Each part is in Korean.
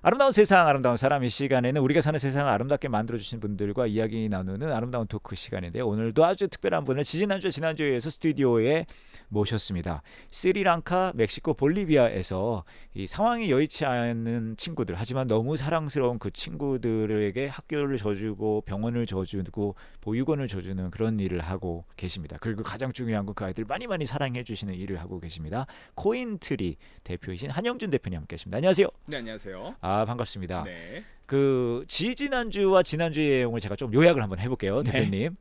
아름다운 세상, 아름다운 사람. 이 시간에는 우리가 사는 세상을 아름답게 만들어주신 분들과 이야기 나누는 아름다운 토크 시간인데요. 오늘도 아주 특별한 분을 지난주에 이어서 스튜디오에 모셨습니다. 스리랑카, 멕시코, 볼리비아에서 이 상황이 여의치 않은 친구들, 하지만 너무 사랑스러운 그 친구들에게 학교를 져주고 병원을 져주고 보육원을 져주는 그런 일을 하고 계십니다. 그리고 가장 중요한 건 그 아이들 많이 사랑해 주시는 일을 하고 계십니다. 코인트리 대표이신 한영준 대표님 함께 하십니다. 안녕하세요. 네, 안녕하세요. 반갑습니다. 네. 그 지난주와 지난주의 내용을 제가 좀 요약을 한번 해볼게요, 대표님.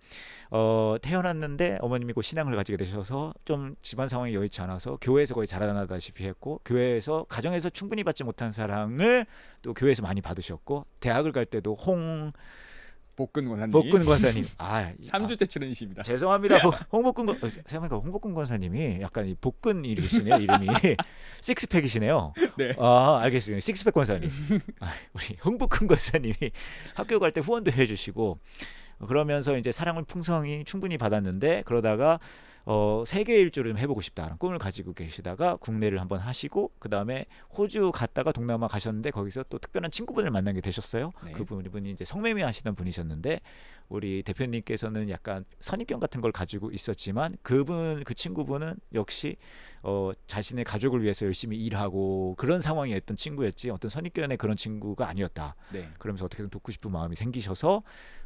태어났는데 어머님이 곧 신앙을 가지게 되셔서 좀 집안 상황이 여의치 않아서 교회에서 거의 자라나다시피 했고, 교회에서 가정에서 충분히 받지 못한 사랑을 또 교회에서 많이 받으셨고, 대학을 갈 때도 복근 권사님. 복근 권사님 3주째 출연이십니다. 죄송합니다. 생각해보니까 홍복근 권사님이 약간 이 복근 이름이시네요. 이름이 식스팩이시네요. 네. 알겠습니다. 식스팩 권사님. 우리 홍복근 권사님이 학교 갈 때 후원도 해주시고, 그러면서 이제 사랑을 풍성히 충분히 받았는데, 그러다가 세계 일주를 해보고 싶다는 꿈을 가지고 계시다가 국내를 한번 하시고, 그 다음에 호주 갔다가 동남아 가셨는데 거기서 또 특별한 친구분을 만나게 되셨어요. 네. 그분이 이제 성매매 하시던 분이셨는데, 우리 대표님께서는 약간 선입견 같은 걸 가지고 있었지만 그 친구분은 역시 자신의 가족을 위해서 열심히 일하고 그런 상황이었던 친구였지, 어떤 선입견의 그런 친구가 아니었다. 네. 그러면서 어떻게든 돕고 싶은 마음이 생기셔서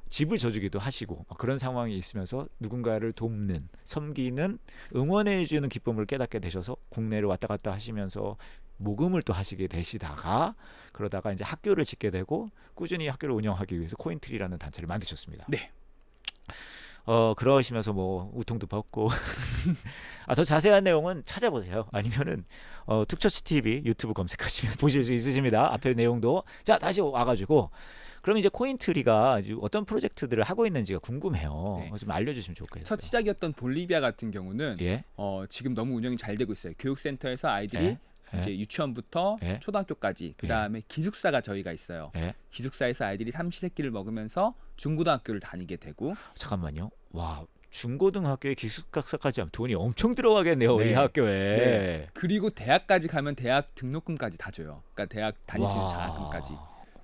집을 져주기도 하시고, 그런 상황이 있으면서 누군가를 돕는, 섬기는, 응원해주는 기쁨을 깨닫게 되셔서 국내를 왔다 갔다 하시면서 모금을 또 하시게 되시다가, 그러다가 이제 학교를 짓게 되고 꾸준히 학교를 운영하기 위해서 코인트리라는 단체를 만드셨습니다. 네. 그러시면서 뭐 우통도 벗고 더 자세한 내용은 찾아보세요. 아니면은 툭처치 TV 유튜브 검색하시면 보실 수 있으십니다. 앞에 내용도. 자, 다시 와가지고 그럼 이제 코인트리가 어떤 프로젝트들을 하고 있는지가 궁금해요. 네. 좀 알려주시면 좋겠어요. 첫 시작이었던 볼리비아 같은 경우는 예? 지금 너무 운영이 잘 되고 있어요. 교육센터에서 아이들이 예? 이제 유치원부터 예? 초등학교까지, 그 다음에 기숙사가 저희가 있어요. 예? 기숙사에서 아이들이 삼시세끼를 먹으면서 중고등학교를 다니게 되고. 잠깐만요. 와, 중고등학교에 기숙사까지 하면 돈이 엄청 들어가겠네요. 네. 이 학교에. 네. 그리고 대학까지 가면 대학 등록금까지 다 줘요. 그러니까 대학 다닐 수 있는 장학금까지.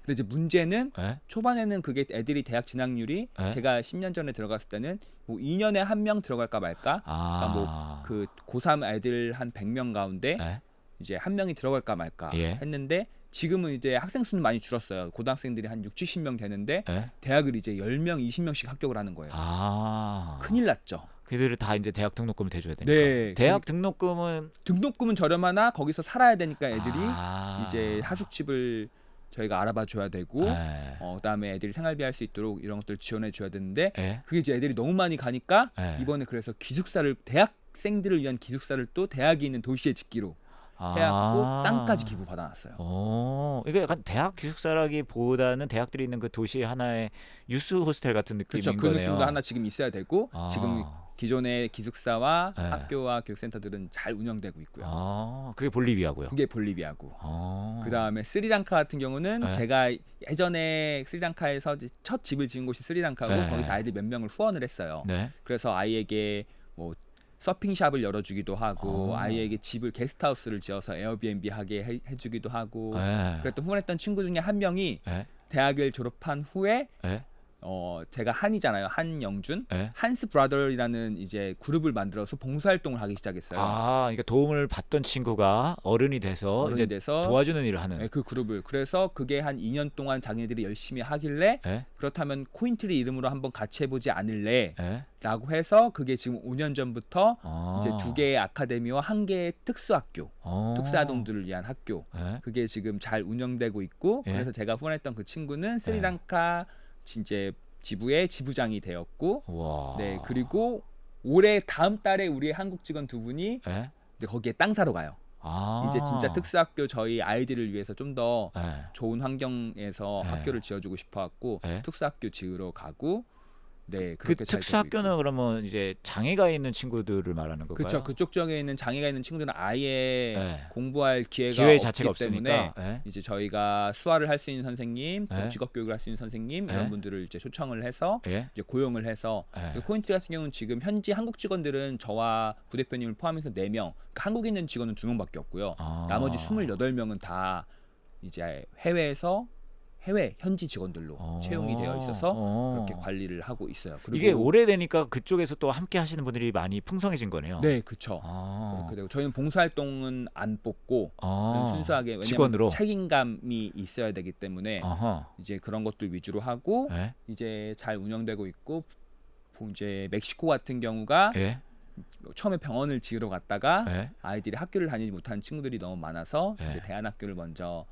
근데 이제 문제는 예? 초반에는 그게 애들이 대학 진학률이 예? 제가 10년 전에 들어갔을 때는 뭐 2년에 한 명 들어갈까 말까. 그러니까 뭐 그 고3 애들 한 100명 가운데 예? 이제 한 명이 들어갈까 말까 예? 했는데, 지금은 이제 학생 수는 많이 줄었어요. 고등학생들이 한 6, 70명 되는데 예? 대학을 이제 10명, 20명씩 합격을 하는 거예요. 큰일 났죠. 그들을 다 이제 대학 등록금을 대줘야 되니까. 네. 대학 등록금은 저렴하나 거기서 살아야 되니까 애들이 아. 이제 하숙집을 저희가 알아봐 줘야 되고, 예. 그다음에 애들이 생활비 할 수 있도록 이런 것들 지원해 줘야 되는데, 예? 그게 이제 애들이 너무 많이 가니까 예. 이번에 그래서 기숙사를, 대학생들을 위한 기숙사를 또 대학이 있는 도시에 짓기로 해갖고 땅까지 기부 받아놨어요. 이게 약간 대학 기숙사라기보다는 대학들이 있는 그 도시의 하나의 유스 호스텔 같은 느낌인 그렇죠. 그 거네요. 느낌도 하나 지금 있어야 되고, 지금 기존의 기숙사와 네. 학교와 교육센터들은 잘 운영되고 있고요. 그게 볼리비아고요. 그게 볼리비아고. 그 다음에 스리랑카 같은 경우는 네. 제가 예전에 스리랑카에서 첫 집을 지은 곳이 스리랑카고, 네. 거기서 아이들 몇 명을 후원을 했어요. 네. 그래서 아이에게 뭐 서핑샵을 열어주기도 하고, 아이에게 집을 게스트하우스를 지어서 에어비앤비 하게 해주기도 하고. 네. 그랬던 후원했던 친구 중에 한 명이 네. 대학을 졸업한 후에 네. 제가 한이잖아요. 한영준. 네. 한스 브라더라는 이제 그룹을 만들어서 봉사활동을 하기 시작했어요. 그러니까 도움을 받던 친구가 어른이 돼서 이제 도와주는 일을 하는. 네, 그 그룹을. 그래서 그게 한 2년 동안 자기네들이 열심히 하길래, 네. 그렇다면 코인트리 이름으로 한번 같이 해보지 않을래? 네. 라고 해서 그게 지금 5년 전부터 이제 2개의 아카데미와 1개의 특수학교, 특수아동들을 위한 학교, 네. 그게 지금 잘 운영되고 있고, 예. 그래서 제가 후원했던 그 친구는 스리랑카 이제 지부의 지부장이 되었고, 와. 네, 그리고 올해 다음 달에 우리 한국 직원 2분이 네. 이제 거기에 땅 사러 가요. 이제 진짜 특수학교 저희 아이들을 위해서 좀 더 네. 좋은 환경에서 네. 학교를 지어주고 싶어갖고 네. 특수학교 지으러 가고. 네, 그 그렇게 잘 되고 특수학교는 있고. 그러면 이제 장애가 있는 친구들을 말하는 건가요? 그렇죠. 그쪽 지역에 있는 장애가 있는 친구들은 아예 네. 공부할 기회 자체가 없기 때문에 없으니까. 네. 이제 저희가 수화를 할 수 있는 선생님, 네. 직업 교육을 할 수 있는 선생님, 네. 이런 분들을 이제 초청을 해서 예? 이제 고용을 해서. 네. 코인트리 같은 경우는 지금 현지 한국 직원들은 저와 부대표님을 포함해서 4명, 그러니까 한국에 있는 직원은 2명밖에 없고요. 나머지 28명은 다 이제 해외 현지 직원들로 채용이 되어 있어서 그렇게 관리를 하고 있어요. 그리고 이게 오래되니까 그쪽에서 또 함께 하시는 분들이 많이 풍성해진 거네요. 네, 그렇죠. 그렇게 되고 저희는 봉사활동은 안 뽑고 그냥 순수하게 왜냐면 직원으로 책임감이 있어야 되기 때문에 이제 그런 것들 위주로 하고 네. 이제 잘 운영되고 있고 이제 멕시코 같은 경우가 네. 처음에 병원을 지으러 갔다가 네. 아이들이 학교를 다니지 못하는 친구들이 너무 많아서 네. 이제 대안학교를 먼저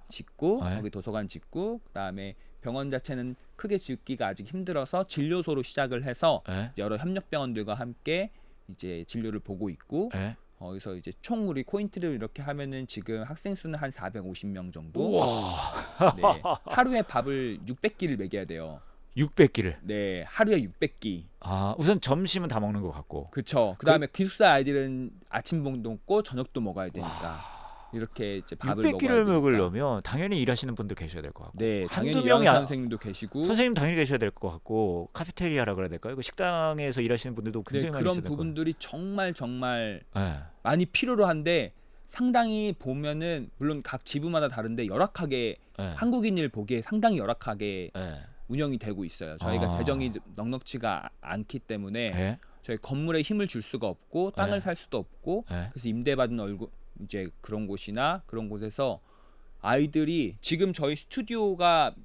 짓고 네. 거기 도서관 짓고 그다음에 병원 자체는 크게 짓기가 아직 힘들어서 진료소로 시작을 해서 네. 여러 협력병원들과 함께 이제 진료를 보고 있고 네. 거기서 이제 총 우리 코인트를 이렇게 하면은 지금 학생 수는 한 450명 정도. 우와. 네, 하루에 밥을 600끼를 먹여야 돼요. 600끼를. 네, 하루에 600끼. 우선 점심은 다 먹는 것 같고. 그렇죠. 그다음에 기숙사 아이들은 아침도 먹고 저녁도 먹어야 되니까 이렇게 이제 밥을 600끼를 먹어야 되니까. 먹으려면 당연히 일하시는 분들 계셔야 될 것 같고. 네, 당연히 한두 명이 선생님도 계시고. 선생님 당연히 계셔야 될 것 같고 카페테리아라 그래야 될까요? 그 식당에서 일하시는 분들도 굉장히 네, 많이 그런 있어야 될 것 부분들이 정말 네. 많이 필요로 한데 상당히 보면은 물론 각 지부마다 다른데 열악하게 네. 한국인을 보기에 상당히 열악하게 네. 운영이 되고 있어요. 저희가 재정이 넉넉치가 않기 때문에 네. 저희 건물에 힘을 줄 수가 없고 땅을 네. 살 수도 없고 네. 그래서 임대받은 이제 그런 곳이나 그런 곳에서 아이들이 지금 저희 스튜디오가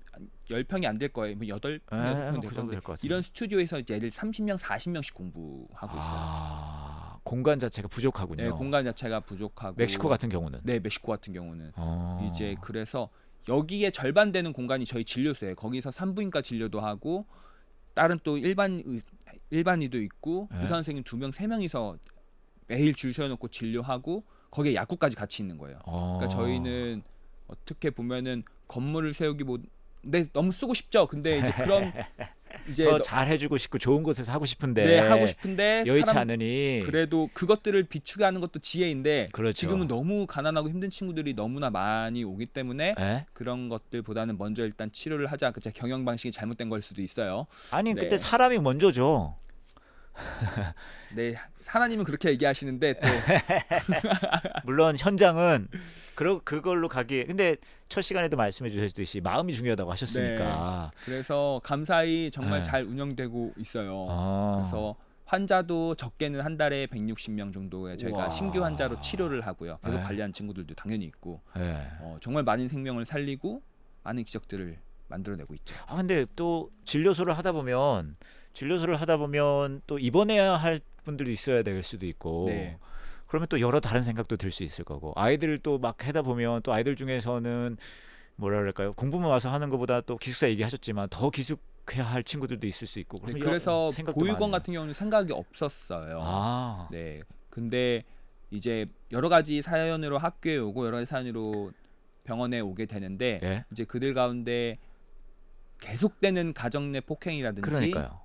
10평이 안 될 거예요. 뭐 8평 뭐 될 그 정도 건데 될 것 같은데. 이런 스튜디오에서 이제 애들 30명, 40명씩 공부하고 있어요. 공간 자체가 부족하군요. 네, 공간 자체가 부족하고 멕시코 같은 경우는. 네, 멕시코 같은 경우는 어. 이제 그래서 여기에 절반 되는 공간이 저희 진료소예요. 거기서 산부인과 진료도 하고 다른 또 일반의도 있고 네. 의사 선생님 2명, 3명이서 매일 줄 세워놓고 진료하고 거기에 약국까지 같이 있는 거예요. 그러니까 저희는 어떻게 보면은 건물을 세우기 네, 너무 쓰고 싶죠. 근데 이제 그런 이제 더 잘해주고 싶고 좋은 곳에서 하고 싶은데. 네, 하고 싶은데 여의치 않으니. 그래도 그것들을 비추게 것도 지혜인데 그렇죠. 지금은 너무 가난하고 힘든 친구들이 너무나 많이 오기 때문에 네? 그런 것들보다는 먼저 일단 치료를 하자. 그 경영 방식이 잘못된 걸 수도 있어요. 아니 네. 그때 사람이 먼저죠. 네, 하나님은 그렇게 얘기하시는데 또 물론 현장은 그걸로 가기. 근데 첫 시간에도 말씀해 주셨듯이 마음이 중요하다고 하셨으니까. 그래서 감사히 정말 네. 잘 운영되고 있어요. 그래서 환자도 적게는 한 달에 160명 정도의 저희가 우와. 신규 환자로 치료를 하고요. 계속 네. 관리하는 친구들도 당연히 있고 네. 정말 많은 생명을 살리고 많은 기적들을 만들어내고 있죠. 근데 또 진료소를 하다 보면 또 입원해야 할 분들도 있어야 될 수도 있고. 네. 그러면 또 여러 다른 생각도 들 수 있을 거고. 아이들 또 막 하다 보면 또 아이들 중에서는 뭐라 그럴까요? 공부만 와서 하는 것보다 또 기숙사 얘기하셨지만 더 기숙해야 할 친구들도 있을 수 있고. 네, 그러면 그래서 생각도 보육원 많아요. 같은 경우는 생각이 없었어요. 네. 네. 근데 이제 여러 가지 사연으로 학교에 오고 여러 가지 사연으로 병원에 오게 되는데 예? 이제 그들 가운데 계속되는 가정 내 폭행이라든지 그러니까요.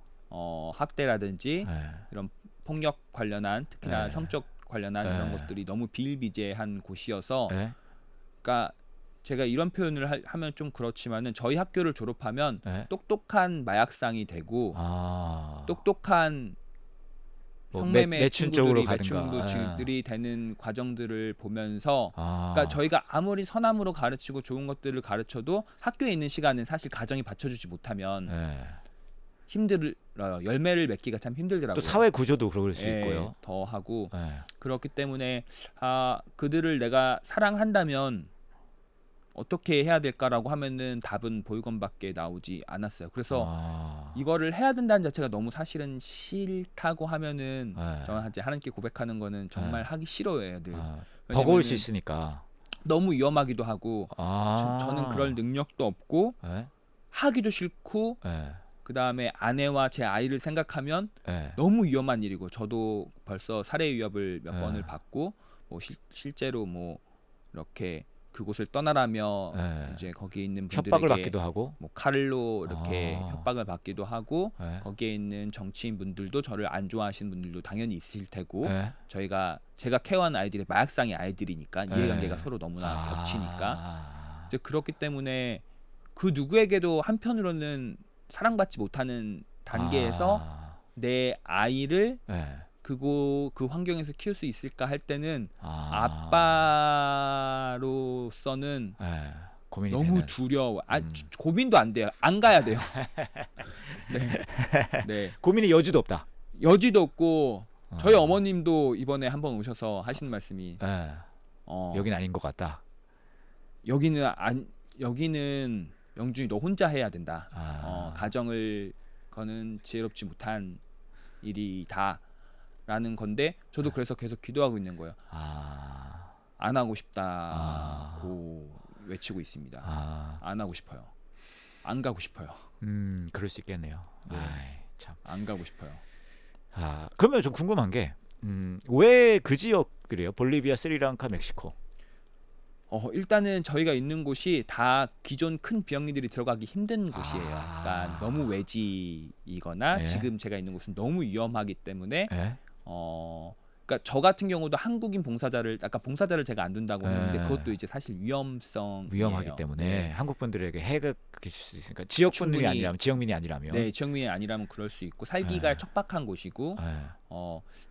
학대라든지 네. 이런 폭력 관련한 특히나 네. 성적 관련한 네. 이런 것들이 너무 비일비재한 곳이어서 네. 그러니까 제가 이런 표현을 하면 좀 그렇지만은 저희 학교를 졸업하면 네. 똑똑한 마약상이 되고 똑똑한 뭐 성매매 매춘 쪽으로 친구들이 가든가. 매춘들이 되는 과정들을 보면서 아. 그러니까 저희가 아무리 선함으로 가르치고 좋은 것들을 가르쳐도 학교에 있는 시간은 사실 가정이 받쳐주지 못하면 네. 힘들어요. 열매를 맺기가 참 힘들더라고요. 또 사회 구조도 그럴 수 예, 있고요. 더 하고 네. 그렇기 때문에 그들을 내가 사랑한다면 어떻게 해야 될까라고 하면은 답은 보육원밖에 나오지 않았어요. 그래서 이거를 해야 된다는 자체가 너무 사실은 싫다고 하면은 네. 저는 이제 하나님께 고백하는 거는 정말 네. 하기 싫어요, 애들. 버거울 수 있으니까. 너무 위험하기도 하고 저는 그럴 능력도 없고 네. 하기도 싫고 네. 그 다음에 아내와 제 아이를 생각하면 네. 너무 위험한 일이고 저도 벌써 살해 위협을 몇 네. 번을 받고 뭐 실제로 뭐 이렇게 그곳을 떠나라며 네. 이제 거기에 있는 분들에게 협박을 받기도 하고. 뭐 칼로 이렇게 아. 협박을 받기도 하고 네. 거기에 있는 정치인 분들도 저를 안 좋아하시는 분들도 당연히 있을 테고 네. 제가 케어한 아이들이 마약상의 아이들이니까 네. 이해관계가 서로 너무나 겹치니까 이제 그렇기 때문에 그 누구에게도 한편으로는 사랑받지 못하는 단계에서 내 아이를 네. 그 환경에서 키울 수 있을까 할 때는 아. 아빠로서는 네. 고민이 너무 되는. 두려워. 고민도 안 돼요. 안 가야 돼요. 네. 네. 고민의 여지도 없다. 여지도 없고 저희 어머님도 이번에 한번 오셔서 하시는 말씀이 예. 여긴 아닌 것 같다. 여기는 영준이 너 혼자 해야 된다. 아. 가정을 거는 지혜롭지 못한 일이다라는 건데 저도 그래서 계속 기도하고 있는 거예요. 안 하고 싶다고 외치고 있습니다. 안 하고 싶어요. 안 가고 싶어요. 그럴 수 있겠네요. 네. 아이, 참. 안 가고 싶어요. 그러면 좀 궁금한 게 왜 그 지역 그래요? 볼리비아, 스리랑카, 멕시코. 일단은 저희가 있는 곳이 다 기존 큰 비영리들이 들어가기 힘든 곳이에요. 그러니까 너무 외지이거나 예. 지금 제가 있는 곳은 너무 위험하기 때문에 예? 그러니까 저 같은 경우도 한국인 봉사자를 아까 봉사자를 제가 안 둔다고 했는데 예. 그것도 이제 사실 위험하기 때문에 네. 한국 분들에게 해가 끼칠 수 있으니까 지역 분들이 충분히- 아니라면 지역민이 아니라면. 네, 지역민이 아니라면 그럴 수 있고 살기가 예. 척박한 곳이고 예.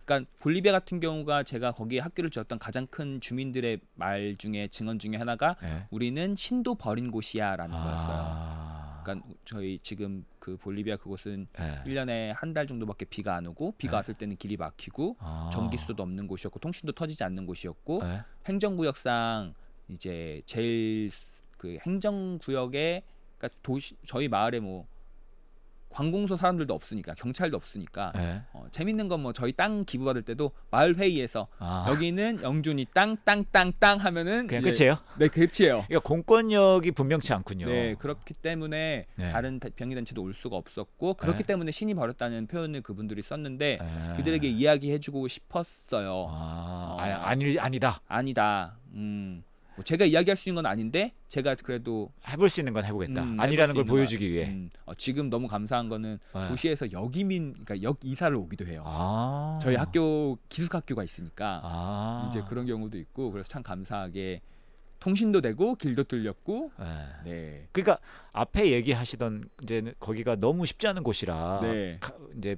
그러니까 볼리비아 같은 경우가 제가 거기에 학교를 지었던 가장 큰 주민들의 말 중에 증언 중에 하나가 예. 우리는 신도 버린 곳이야라는 거였어요. 아. 그러니까 저희 지금 그 볼리비아 그곳은 예. 1년에 한 달 정도밖에 비가 안 오고 비가 네. 왔을 때는 길이 막히고 전기수도 없는 곳이었고 통신도 터지지 않는 곳이었고 예. 행정구역상 이제 제일 그 행정구역에 그러니까 저희 마을에 뭐 관공서 사람들도 없으니까 경찰도 없으니까 예. 재밌는 건 뭐 저희 땅 기부받을 때도 마을 회의에서 아. 여기는 영준이 땅 하면은 그냥 이제- 끝이에요? 네, 끝이에요. 그러니까 공권력이 분명치 않군요. 네, 그렇기 때문에 네. 다른 병의단체도 올 수가 없었고 그렇기 네. 때문에 신이 버렸다는 표현을 그분들이 썼는데 예. 그들에게 이야기해주고 싶었어요. 아니다. 아니다. 뭐 제가 이야기할 수 있는 건 아닌데 제가 그래도 해볼 수 있는 건 해보겠다. 해볼 아니라는 수 걸 있는 보여주기 위해. 지금 너무 감사한 거는 예. 도시에서 역이민, 그러니까 역 이사를 오기도 해요. 저희 학교 기숙학교가 있으니까 이제 그런 경우도 있고 그래서 참 감사하게 통신도 되고 길도 뚫렸고. 예. 네. 그러니까 앞에 얘기하시던 이제 거기가 너무 쉽지 않은 곳이라 네. 이제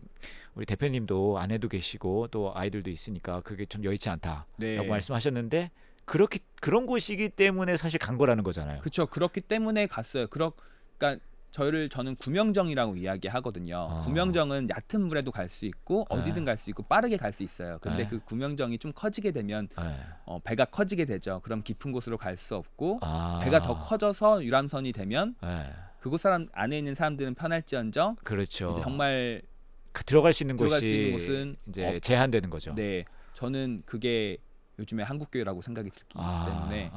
우리 대표님도 아내도 계시고 또 아이들도 있으니까 그게 좀 여의치 않다라고 네. 말씀하셨는데 그런 곳이기 때문에 사실 간 거라는 거잖아요. 그렇죠. 그렇기 때문에 갔어요. 그러니까 저는 구명정이라고 이야기하거든요. 구명정은 얕은 물에도 갈 수 있고 어디든 갈 수 있고 빠르게 갈 수 있어요. 근데 네. 그 구명정이 좀 커지게 되면 예. 배가 커지게 되죠. 그럼 깊은 곳으로 갈 수 없고 아. 배가 더 커져서 유람선이 되면 예. 그곳 사람 안에 있는 사람들은 편할지언정 그렇죠. 이제 정말 들어갈 수 있는 들어갈 수 곳이 있는 곳은 이제 제한되는 거죠. 네, 저는 그게 요즘에 한국교회라고 생각이 들기 때문에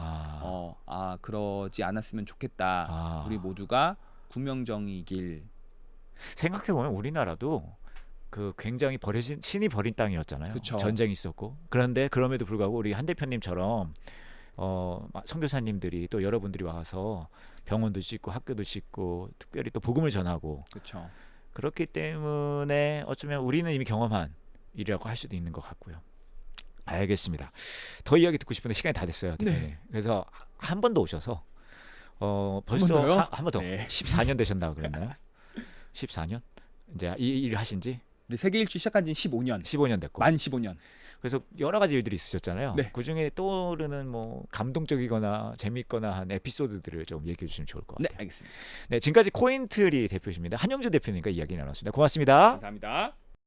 그러지 않았으면 좋겠다. 우리 모두가 구명정의 길. 생각해 보면 우리나라도 그 굉장히 신이 버린 땅이었잖아요. 그쵸. 전쟁이 있었고. 그런데 그럼에도 불구하고 우리 한 대표님처럼 선교사님들이 또 여러분들이 와서 병원도 짓고 학교도 짓고 특별히 또 복음을 전하고 그렇죠. 그렇기 때문에 어쩌면 우리는 이미 경험한 일이라고 할 수도 있는 것 같고요. 알겠습니다. 더 이야기 듣고 싶은데 시간이 다 됐어요, 대표님. 그래서 한 번 더 오셔서 벌써 한 번 더. 네. 14년 되셨나 그랬나요? 14년? 이제 이 일을 하신 지 네, 세계 일주 시작한 지는 15년. 15년 됐고. 만 15년. 그래서 여러 가지 일들이 있으셨잖아요. 네. 그중에 떠오르는 뭐 감동적이거나 재미있거나 한 에피소드들을 좀 얘기해 주시면 좋을 것 네, 같아요. 알겠습니다. 네, 지금까지 코인트리 대표십니다. 한영주 대표님과 이야기 나눴습니다. 고맙습니다. 감사합니다.